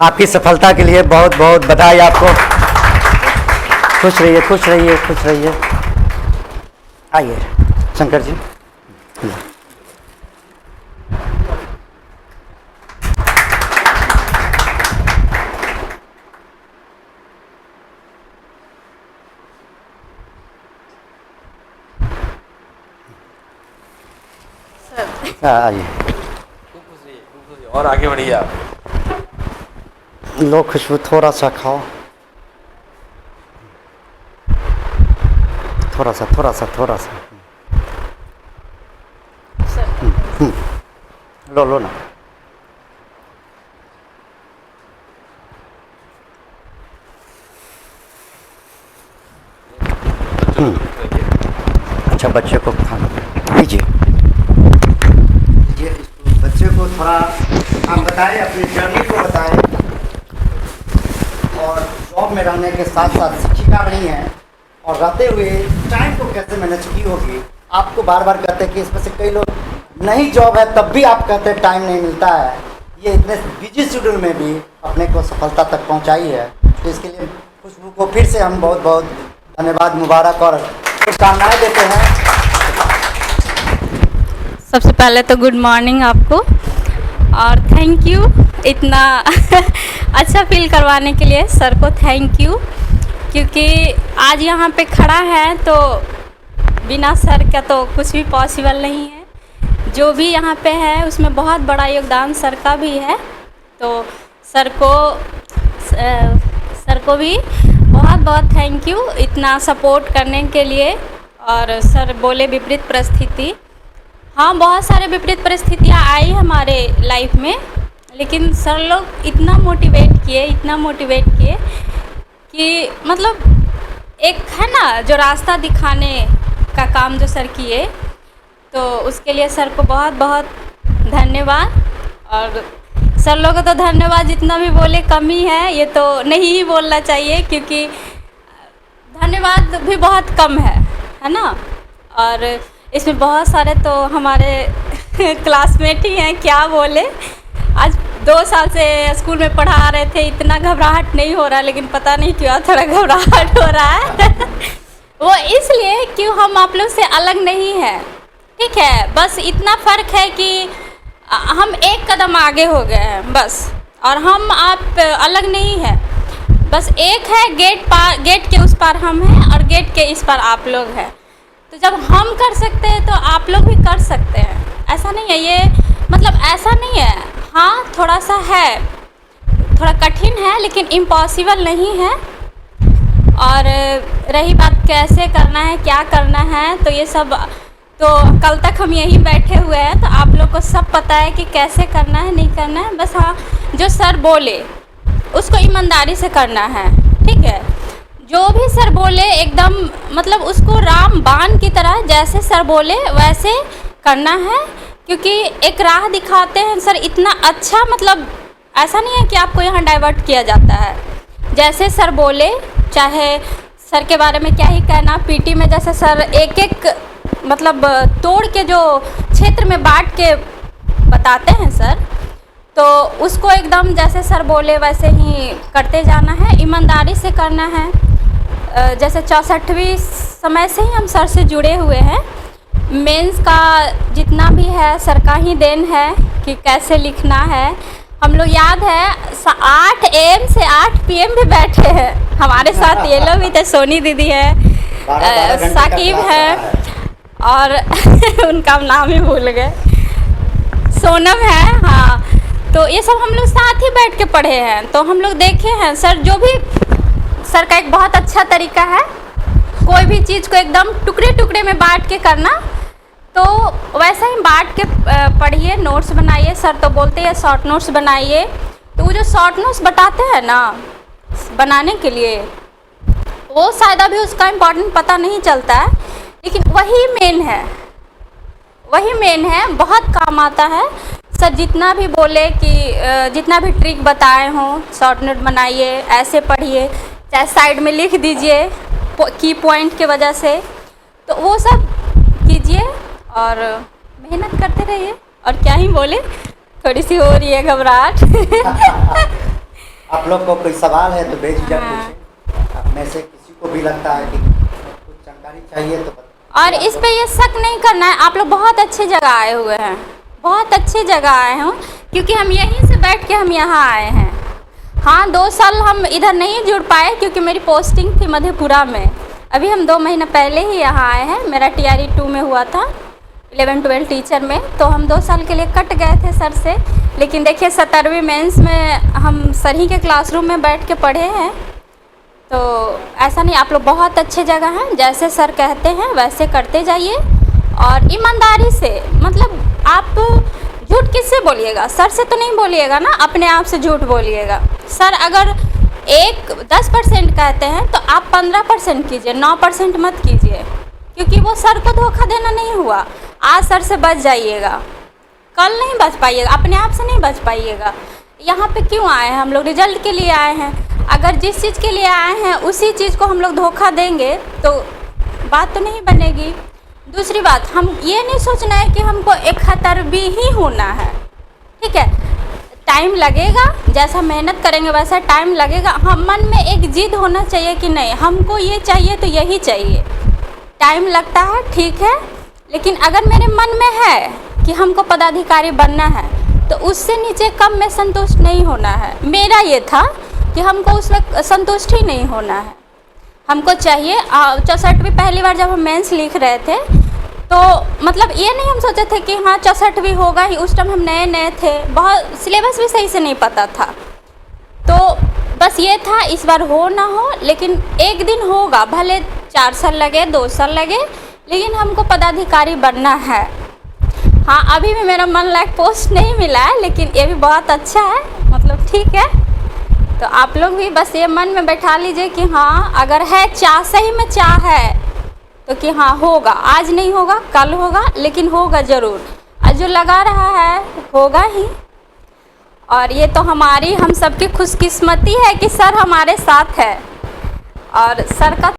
आपकी सफलता के लिए बहुत बहुत बधाई आपको। खुश रहिए, खुश रहिए, खुश रहिए। आइए शंकर जी। आइए, और आगे बढ़िए आप। लो खुशबू, थोड़ा सा खाओ, थोड़ा सा थोड़ा सा थोड़ा सा। लो लो ना। अच्छा, बच्चे को खाना दीजिए। बच्चे को थोड़ा हम बताएं, अपनी जर्नी को बताएं। और जॉब में रहने के साथ साथ शिक्षिका रही हैं, और रहते हुए टाइम को कैसे मैनेज की होगी। आपको बार बार कहते हैं कि इसमें से कई लोग नहीं जॉब है तब भी आप कहते हैं टाइम नहीं मिलता है। ये इतने बिजी शेड्यूल में भी अपने को सफलता तक पहुंचाई है, तो इसके लिए खुशबू को फिर से हम बहुत बहुत धन्यवाद, मुबारक और शुभकामनाएं देते हैं। सबसे पहले तो गुड मॉर्निंग आपको, और थैंक यू इतना अच्छा फील करवाने के लिए सर को थैंक यू, क्योंकि आज यहाँ पे खड़ा है तो बिना सर का तो कुछ भी पॉसिबल नहीं है। जो भी यहाँ पे है उसमें बहुत बड़ा योगदान सर का भी है, तो सर को भी बहुत बहुत थैंक यू इतना सपोर्ट करने के लिए। और सर बोले विपरीत परिस्थिति, हाँ बहुत सारे विपरीत परिस्थितियाँ आई हमारे लाइफ में, लेकिन सर लोग इतना मोटिवेट किए कि मतलब एक है ना जो रास्ता दिखाने का काम जो सर किए, तो उसके लिए सर को बहुत बहुत धन्यवाद। और सर लोगों को तो धन्यवाद जितना भी बोले कम ही है, ये तो नहीं ही बोलना चाहिए, क्योंकि धन्यवाद भी बहुत कम है ना। और इसमें बहुत सारे तो हमारे क्लासमेट ही हैं, क्या बोले। आज 2 साल से स्कूल में पढ़ा रहे थे, इतना घबराहट नहीं हो रहा, लेकिन पता नहीं क्यों थोड़ा घबराहट हो रहा है वो इसलिए कि हम आप लोग से अलग नहीं है, ठीक है। बस इतना फ़र्क है कि हम एक कदम आगे हो गए हैं बस, और हम आप अलग नहीं है। बस एक है गेट के उस पार हम हैं, और गेट के इस पार आप लोग हैं। तो जब हम कर सकते हैं तो आप लोग भी कर सकते हैं। ऐसा नहीं है, ये मतलब ऐसा नहीं है, हाँ थोड़ा सा है, थोड़ा कठिन है, लेकिन इम्पॉसिबल नहीं है। और रही बात कैसे करना है, क्या करना है, तो ये सब तो कल तक हम यहीं बैठे हुए हैं, तो आप लोग को सब पता है कि कैसे करना है, नहीं करना है। बस हाँ, जो सर बोले उसको ईमानदारी से करना है, ठीक है। जो भी सर बोले एकदम मतलब उसको रामबाण की तरह जैसे सर बोले वैसे करना है, क्योंकि एक राह दिखाते हैं सर इतना अच्छा, मतलब ऐसा नहीं है कि आपको यहाँ डाइवर्ट किया जाता है। जैसे सर बोले, चाहे सर के बारे में क्या ही कहना, पीटी में जैसे सर एक एक मतलब तोड़ के जो क्षेत्र में बांट के बताते हैं सर, तो उसको एकदम जैसे सर बोले वैसे ही करते जाना है, ईमानदारी से करना है। जैसे 64वीं समय से ही हम सर से जुड़े हुए हैं। मेंस का जितना भी है सर का ही देन है कि कैसे लिखना है। हम लोग याद है 8 AM से 8 PM भी बैठे हैं हमारे साथ। ये लोग भी थे, सोनी दीदी है, साकिब है, और उनका नाम ही भूल गए, सोनम है, हाँ। तो ये सब हम लोग साथ ही बैठ के पढ़े हैं, तो हम लोग देखे हैं सर जो भी सर का एक बहुत अच्छा तरीका है कोई भी चीज़ को एकदम टुकड़े टुकड़े में बांट के करना, तो वैसा ही बांट के पढ़िए, नोट्स बनाइए। सर तो बोलते हैं शॉर्ट नोट्स बनाइए, तो वो जो शॉर्ट नोट्स बताते हैं ना बनाने के लिए, वो शायद अभी उसका इम्पोर्टेंट पता नहीं चलता है, लेकिन वही मेन है, बहुत काम आता है। सर जितना भी बोले कि जितना भी ट्रिक बताए हों, शॉर्ट नोट बनाइए, ऐसे पढ़िए, चाहे साइड में लिख दीजिए की पॉइंट के वजह से, तो वो सब कीजिए और मेहनत करते रहिए। और क्या ही बोले, थोड़ी सी हो रही है घबराहट। आप लोग को कोई सवाल है तो बेझिझक हाँ। पूछें। आप में से किसी को भी लगता है कि कुछ जानकारी चाहिए तो और इस पे ये शक नहीं करना है, आप लोग बहुत अच्छी जगह आए हुए हैं, बहुत अच्छी जगह आए हैं, क्योंकि हम यहीं से बैठ के हम यहाँ आए हैं। हाँ 2 साल हम इधर नहीं जुड़ पाए क्योंकि मेरी पोस्टिंग थी मधेपुरा में। अभी हम 2 महीने पहले ही यहाँ आए हैं। मेरा TRE 2 में हुआ था, 11-12 टीचर में, तो हम 2 साल के लिए कट गए थे सर से। लेकिन देखिए 17वीं मेंस में हम सर ही के क्लासरूम में बैठ के पढ़े हैं। तो ऐसा नहीं, आप लोग बहुत अच्छे जगह हैं, जैसे सर कहते हैं वैसे करते जाइए और ईमानदारी से। मतलब आप झूठ किससे बोलिएगा, सर से तो नहीं बोलिएगा ना, अपने आप से झूठ बोलिएगा। सर अगर 10% कहते हैं तो आप 15% कीजिए, 9% मत कीजिए, क्योंकि वो सर को धोखा देना नहीं हुआ। आज सर से बच जाइएगा, कल नहीं बच पाइएगा, अपने आप से नहीं बच पाइएगा। यहाँ पे क्यों आए हैं हम लोग? रिजल्ट के लिए आए हैं। अगर जिस चीज़ के लिए आए हैं उसी चीज़ को हम लोग धोखा देंगे तो बात तो नहीं बनेगी। दूसरी बात, हम ये नहीं सोचना है कि हमको 71 ही होना है, ठीक है। टाइम लगेगा, जैसा मेहनत करेंगे वैसा टाइम लगेगा। हम मन में एक जिद होना चाहिए कि नहीं हमको ये चाहिए तो यही चाहिए। टाइम लगता है, ठीक है, लेकिन अगर मेरे मन में है कि हमको पदाधिकारी बनना है तो उससे नीचे कम में संतुष्ट नहीं होना है। मेरा ये था कि हमको उसमें संतुष्ट ही नहीं होना है। हमको चाहिए 64वीं पहली बार जब हम मेंस लिख रहे थे तो मतलब ये नहीं हम सोचे थे कि हाँ 64वीं होगा ही। उस टाइम हम नए थे, बहुत सिलेबस भी सही से नहीं पता था। तो बस ये था इस बार हो ना हो, लेकिन एक दिन होगा, भले 4 साल लगे 2 साल लगे, लेकिन हमको पदाधिकारी बनना है। हाँ अभी भी मेरा मन लायक पोस्ट नहीं मिला है, लेकिन ये भी बहुत अच्छा है, मतलब ठीक है। तो आप लोग भी बस ये मन में बैठा लीजिए कि हाँ अगर है चाह, सही में चाह है तो कि हाँ होगा, आज नहीं होगा कल होगा, लेकिन होगा ज़रूर। और जो लगा रहा है होगा ही। और ये तो हम सबकी खुशकिस्मती है कि सर हमारे साथ है और सर का